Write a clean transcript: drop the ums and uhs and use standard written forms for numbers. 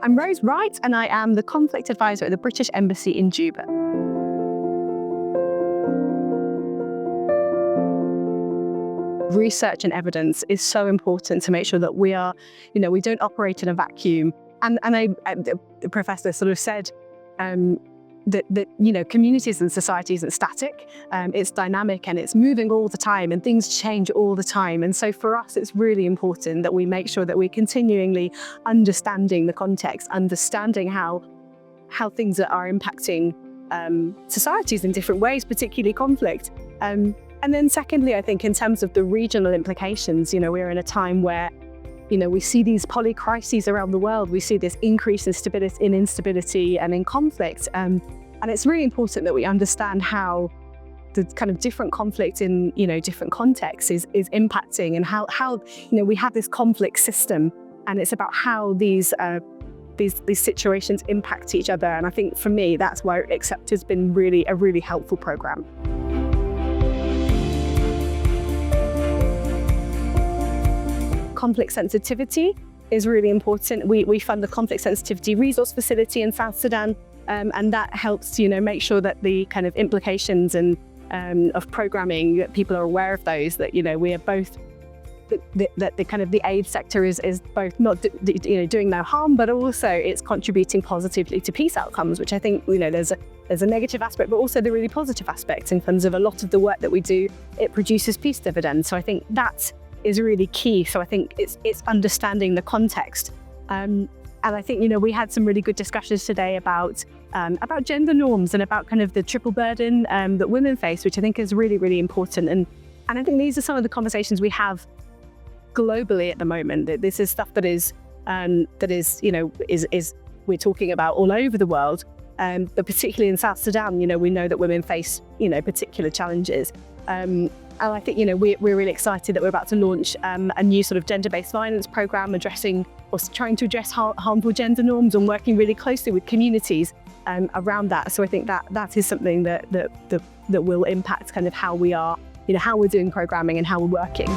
I'm Rose Wright, and I am the Conflict Advisor at the British Embassy in Juba. Research and evidence is so important to make sure that we are, we don't operate in a vacuum. And the professor sort of said that communities and society isn't static. It's dynamic and it's moving all the time, and things change all the time. And so for us, it's really important that we make sure that we're continually understanding the context, understanding how things are impacting societies in different ways, particularly conflict. And then secondly, I think in terms of the regional implications, we're in a time where, we see these polycrises around the world. We see this increase in instability and in conflict. And it's really important that we understand how the kind of different conflict in, different contexts is impacting, and how we have this conflict system, and it's about how these situations impact each other. And I think for me, that's why XCEPT has been a really helpful program. Conflict sensitivity is really important. We fund the Conflict Sensitivity Resource Facility in South Sudan, and that helps make sure that the kind of implications and of programming, that people are aware of those, that we are both that the kind of the aid sector is both not doing no harm, but also it's contributing positively to peace outcomes, which I think there's a negative aspect, but also the really positive aspects in terms of a lot of the work that we do. It produces peace dividends. So I think that is really key. So I think it's understanding the context. And I think, we had some really good discussions today about gender norms and about kind of the triple burden that women face, which I think is really, really important. And I think these are some of the conversations we have globally at the moment. This is stuff that is we're talking about all over the world. But particularly in South Sudan, we know that women face, particular challenges. And I think, we're really excited that we're about to launch a new sort of gender-based violence program trying to address harmful gender norms, and working really closely with communities around that. So I think that is something that will impact kind of how we are, how we're doing programming and how we're working.